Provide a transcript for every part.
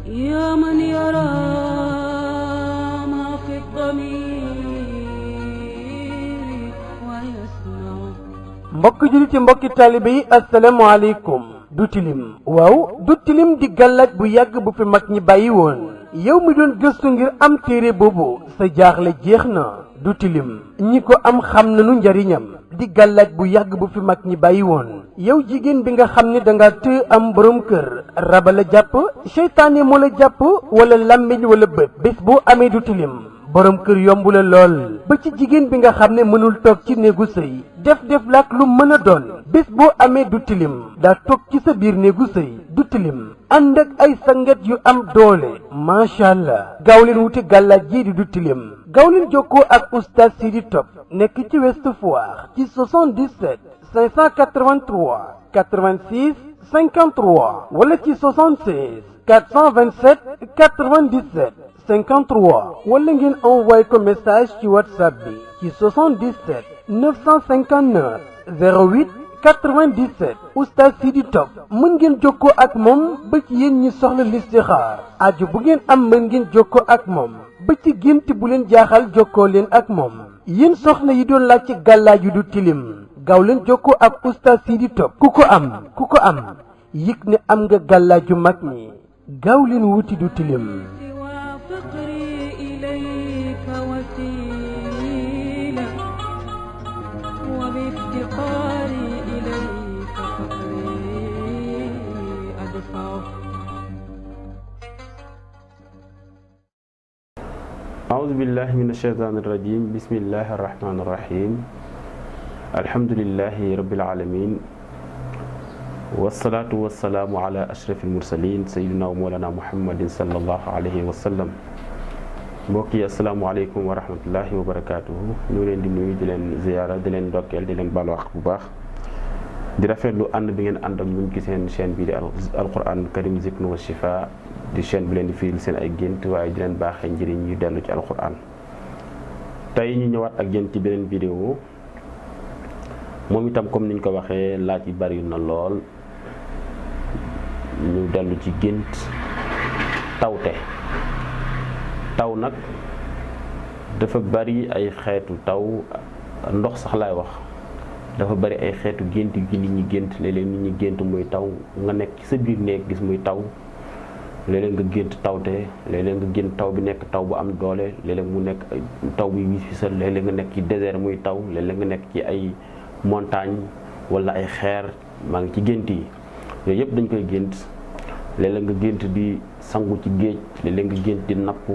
يا من يرى ما في الضمير ويسمع. mbokk jullit yi mbokki taalibe yi asalaamaaleykum. du tilim waaw du tilim di gàllaaj bu yàgg bu fi mag ñi bàyyi woon yow mi doon gëstu ngir am téere boobu sa jaaxle jeex na. du tilim ñi ko am xam nañu njariñam di gàllaaj bu yàgg bu fi mag ñi bàyyi woon yow jigéen bi nga xam ne danga të am borom kër raba la jàpp seytaane moo la jàpp wala làmmiñ wala bët bés boo amee du tilim borom kër yomb la lool ba ci jigéen bi nga xam ne mënul toog ci néegu sëy def laak lu mën a doon bés boo amee du tilim daa toog ci sa biir néegu sëy du tilim ànd ak ay sangat yu am doole macha allah gaaw leen wuti gàllaaj jii di du tilim gaaw leen jokkoo ak oustaz Sidi Top nekk ci Ouest Foire ci 77 583 86 53 wala ci 76 427 97 53 wala ngeen envoyé ko message ci whatsapp bi ci 77 959 08 97 oustaz Sidi Top mën ngeen jokkoo ak moom ba ci yéen ñi soxla listixaar aju bu ngeen am mën ngeen jokkoo ak moom ba ci gént bu leen jaaxal jokkoo leen ak moom yéen soxna yi doon laaj ci gàllaaj yu du tilim gaaw leen jokkoo ak oustaz Sidi Top ku ko am yëg ne am nga gàllaaj yu mag ñi gaaw leen wuti du tilim. أعوذ بالله من الشيطان الرجيم بسم الله الرحمن الرحيم الحمد لله رب العالمين والصلاة والسلام على أشرف المرسلين سيدنا ومولانا محمد صلى الله عليه وسلم mbokk yi asalaamaaleykum wa rahmatullahi wa barakaatuhu ñu leen di nuyu di leen ziyaara di leen ndokkeel di leen baal wax bu baax di rafetlu ànd bi ngeen ànd ak ñun ci seen chaîne bi di alquran karim zikr wa shifa di chaîne bi leen di firil seen ay gént waaye di leen baaxee njëriñ yu dellu ci alquran tey ñu ñëwaat ak yéen ci beneen vidéo moom itam comme niñ ko waxee laaj yi bari na lool ñu dellu ci gént tawte taw nag dafa bari ay xeetu taw ndox sax laay wax dafa bari ay xeetu gént gi nit ñi gént léeg-léeg nit ñi gént muy taw nga nekk ci sa biir néeg gis muy taw léeg-léeg nga gént tawte léeg-léeg nga gént taw bi nekk taw bu am doole léeg-léeg mu nekk taw bi wis fi sa léeg-léeg nga nekk ci désert muy taw léeg-léeg nga nekk ci ay montagne wala ay xeer maa ngi ci gént yi yooyu yëpp dañ koy gént léeg-léeg nga gént di sangu ci géej léeg-léeg nga gént di napp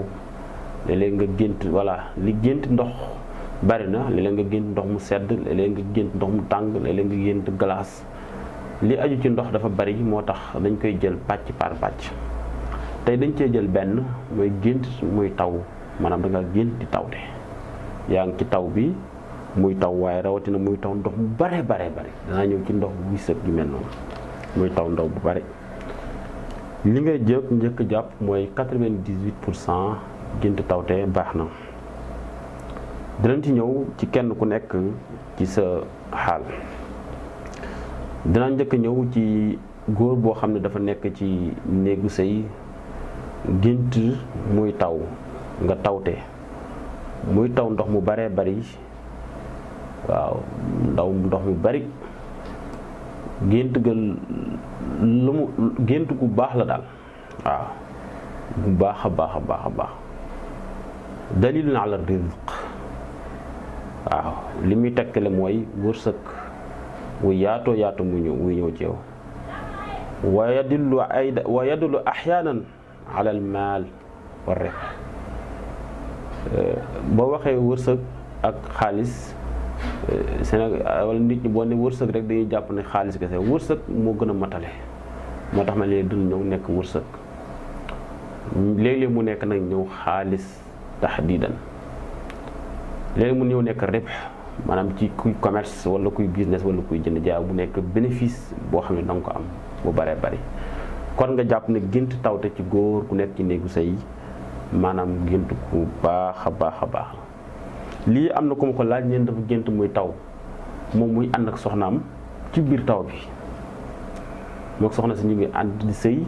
léeg-léeg nga gént voilà li gént ndox bari na léeg-léeg nga gént ndox mu sedd léeg-léeg nga gént ndox mu tàng léeg-léeg nga gént glace li aju ci ndox dafa bari moo tax dañ koy jël pàcc par pàcc tey dañ cee jël benn mooy gént muy taw maanaam da nga gént di tawte yaa ngi ci taw bi muy taw waaye rawatina muy taw ndox mu bare danaa ñëw ci ndox bu wis ak yu mel noonu muy taw ndox bu bare li ngay njëkk jàpp mooy 98% gént tawte baax na dinañ ci ñëw ci kenn ku nekk ci sa xaal dina njëkk ñëw ci góor boo xam ne dafa nekk ci néegu sëy gént muy taw nga tawte muy taw ndox mu bare bari waaw ndox mu bari gént ga lu mu gént gu baax la daal waaw bu baax a baax dalilun ala rizq waaw li muy tekkale mooy wërsëg wu yaatoo muy ñëw ci yow wa yadullu axyaanan ala al maal wa rek boo waxee wërsëg ak xaalis Sénégal wala nit ñi boo ne wërsëg rek dañuy jàpp ne xaalis kese wërsëg moo gën a matale moo tax ma léegi dina ñëw nekk wërsëg léeg-léeg mu nekk nag ñëw xaalis tahdidan léegi mu ñëw nekk ribh maanaam ci kuy commerce wala kuy business wala kuy jënd jaay bu nekk bénéfice boo xam ne danga ko am bu baree bari kon nga jàpp ne gént tawte ci góor ku nekk ci néegu sëy maanaam gént ku baax a baax lii am na ku ma ko laaj neen dafa gént muy taw moom muy ànd ak soxnaam ci biir taw bi mook soxna si ñu ngi ànd di sëy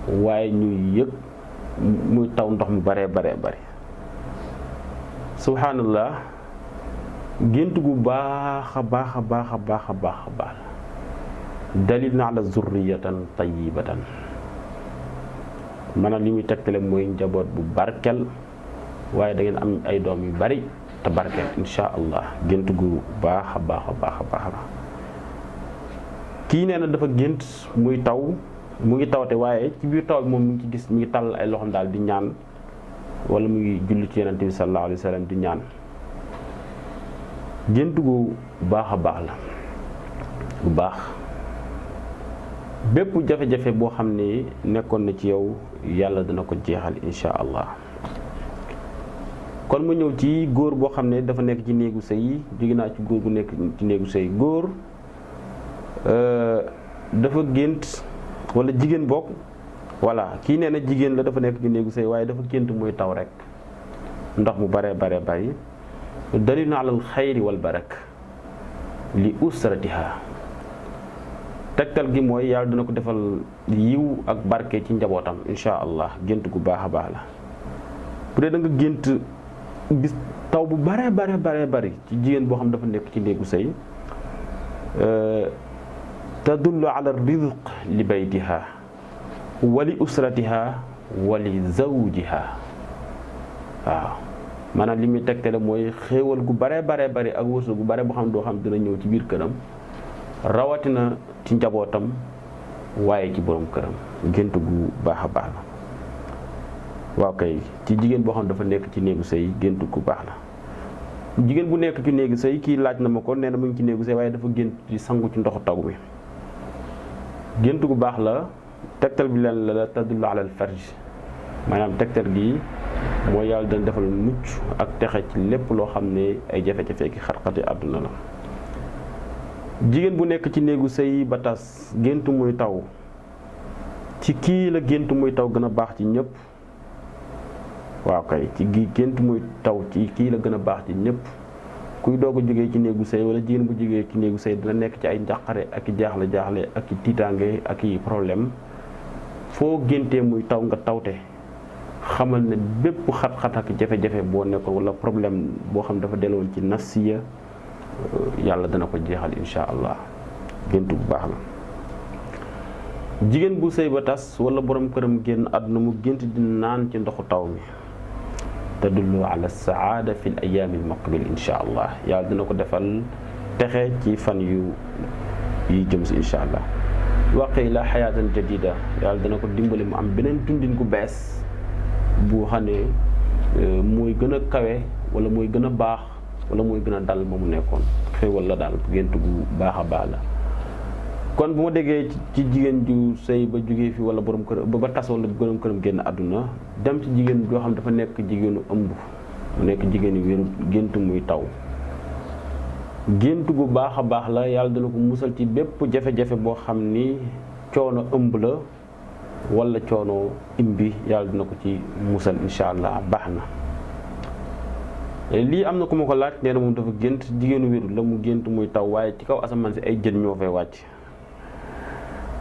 waaye ñuy yëg muy taw ndox mu baree bari subhanallah gént gu baax a baax dalil na ala zurriyatan tayyibatan maanaam li muy tegtale mooy njaboot bu barkel waaye da ngeen am ay doom yu bari te barkel insha allah gént gu baax a baax kii nee na dafa gént muy taw mu ngi tawte waaye ci biir taw bi moom mu ngi ci gis mi ngi tàll ay loxoom daal di ñaan wala mu ngi julli ci yonent bi sallallahu alayhi wa sallam di ñaan gént gu baax a baax la bu baax bépp jafe-jafe boo xam ne nekkoon na ci yow yàlla dana ko jeexal insha allah. kon mu ñëw ci góor boo xam ne dafa nekk ci néegu sëy jóge naa ci góor gu nekk ci néegu sëy góor dafa gént wala jigéen bokk voilà kii nee na jigéen la dafa nekk ci néegu sëy waaye dafa gént muy taw rek ndox mu bare bari dalil na alal xayri wal barak li usratiha tegtal gi mooy yàlla dina ko defal yiw ak barke ci njabootam insha allah gént gu baax a baax la. bu dee da nga gént gis taw bu bare bari ci jigéen boo xam dafa nekk ci néegu sëy tadullu ala rizq li baytiha wa li usratiha wa li zawjiha waaw maanaam li muy tegtale mooy xéewal gu bare bari ak wërsëg gu bare boo xam doo xam dina ñëw ci biir këram rawatina ci njabootam waaye ci borom këram gént gu baax a baax la. waaw kay ci jigéen boo xam dafa nekk ci néegu sëy gént gu baax la. jigéen bu nekk ci néegu sëy kii laaj na ma ko nee na mu ngi ci néegu sëy waaye dafa gént di sangu ci ndoxu taw mi gént gu baax la. tegtal bi leen la tadullu ala al farj maanaam tegtal gi mooy yàlla dana defal mucc ak texe ci lépp loo xam ne ay jafe-jafe ki xat-xati àdduna la. jigéen bu nekk ci néegu sëy ba tas gént muy taw ci kii la gént muy taw gën a baax ci ñëpp. waaw kay ci gént muy taw ci kii la gën a baax ci ñëpp kuy doog a jógee ci néegu sëy wala jigéen bu jógee ci néegu sëy dina nekk ci ay njàqare ak i jaaxle ak i tiitaange ak i problème foo géntee muy taw nga tawte xamal ne bépp xat-xat ak jafe-jafe boo nekkoon wala problème boo xam dafa delloon ci nafsiya yàlla dana ko jeexal insha allah gént bu baax la. jigéen bu sëy ba tas wala borom këram génn àdduna mu gént di naan ci ndoxu taw mi tadullu ala saada fi l ayaami almuqbil insha allah yàlla dina ko defal texe ci fan yu jëm si insha allah. waqi la xayaatan jadida yàlla dina ko dimbali mu am beneen dundin ku bees bu xam ne mooy gën a kawe wala mooy gën a baax wala mooy gën a dal ma mu nekkoon xéwal la daal gént gu baax a baax la. kon bu ma déggee ci jigéen ju sëy ba jógee fi wala borom kër ba tas wala borom këram génn àdduna dem ci jigéen joo xam dafa nekk jigéenu ëmb mu nekk jigéenu wéru gént muy taw gént gu baax a baax la yàlla dana ko musal ci bépp jafe-jafe boo xam ni coono ëmb la wala coono imbi yàlla dina ko ci musal insha allah baax na. lii am na ku ma ko laaj nee na moom dafa gént jigéenu wéru la mu gént muy taw waaye ci kaw asamaan si ay jën ñoo fay wàcc.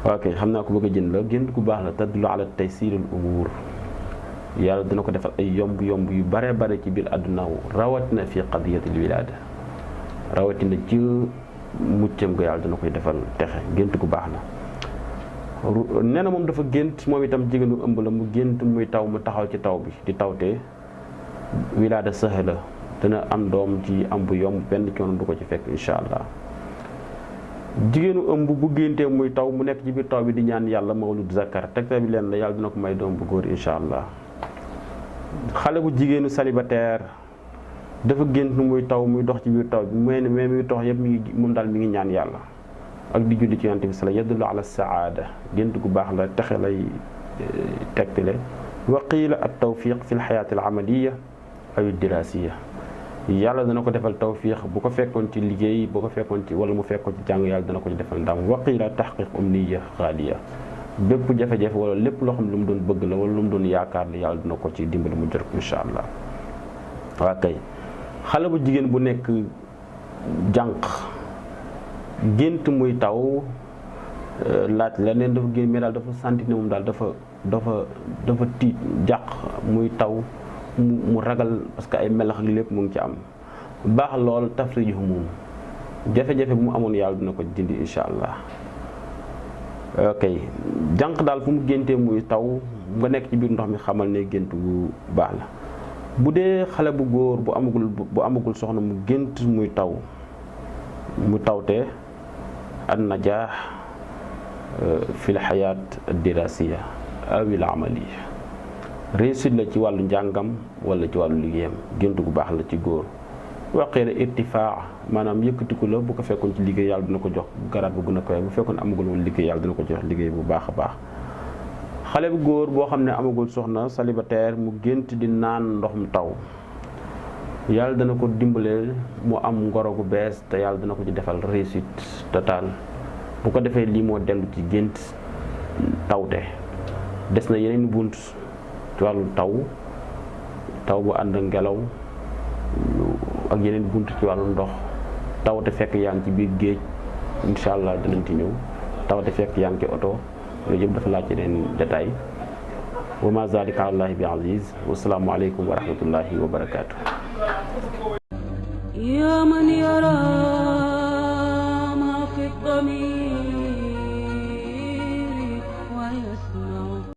ok xam naa ko bëgg a jën la gént gu baax la tadullu ala taysiril umur yàlla dina ko defal ay yomb yu bare ci biir àdduna rawatina fi qadiyatil wilaada rawatina ci muccam ga yàlla dina koy defal texe gént gu baax la. nee na moom dafa gént moom itam jigéenu ëmb la mu gént muy taw mu taxaw ci taw bi di tawte wilaada sahla dina am doom ci am bu yomb benn coono du ko ci fekk insha allah. jigéenu ëmb bu géntee muy taw mu nekk ci biir taw bi di ñaan yàlla mawlud zakar tegtal bi leen la yàlla dina ko may doom bu góor insha allah. xale bu jigéenu célibataire dafa gént muy taw muy dox ci biir taw bi mais muy dox yëpp moom daal mi ngi ñaan yàlla ak di julli ci yonent bi sala yadullu ala saada gént gu baax la texe lay tegtale. wa qiila at tawfiq fi l xayaati al amaliya aw dirasiya yàlla dana ko defal tawfiix bu ko fekkoon ci liggéey bu ko fekkoon ci wala mu fekkoon ci jàng yàlla dana ko ci defal ndam waqila tahqiq umniya xaaliya bépp jafe-jafe wala lépp loo xam lu mu doon bëgg la wala lu mu doon yaakaar la yàlla dina ko ci dimbali mu jot ko insha allah. waa kay xale bu jigéen bu nekk jànq gént muy taw laaj la neen dafa génn mais daal dafa sentir ne moom daal dafa dafa tiit jàq muy taw mu ragal parce que ay melax ak lépp mu ngi ci am baax lool tafriju humum jafe-jafe bu mu amoon yàlla dina ko dindi insha allah. ok jànq daal fu mu géntee muy taw nga nekk ci biir ndox mi xamal ne gént bu baax la. bu dee xale bu góor bu amagul soxna mu gént muy taw mu tawte an najaax fi l xayaat dirasiya awil amaliya réussite la ci wàllu njàngam wala ci wàllu liggéeyam gént gu baax la ci góor. waqee la irtifaa maanaam yëkkatiku la bu ko fekkoon ci liggéey yàlla dina ko jox garaat bu gën a koy bu fekkoon amagul woon liggéey yàlla dina ko jox liggéey bu baax a baax. xale bu góor boo xam ne amagul soxna célibataire mu gént di naan ndoxum taw yàlla dana ko dimbaleel mu am ngoro gu bees te yàlla dana ko ci defal réussite totale bu ko defee lii moo dellu ci gént tawte. des na yeneen bunt ci wàllu taw bu ànd ngelaw ak yeneen bunt ci wàllu ndox tawte fekk yaa ngi ci biir géej incha allah dinañ ci ñëw tawte fekk yaa ngi ci oto loolu yëpp dafa laaj yeneen détail wa ma zalika alallahi bi aziz wasalaamu aleykum wa rahmatullahi wa barakaatu.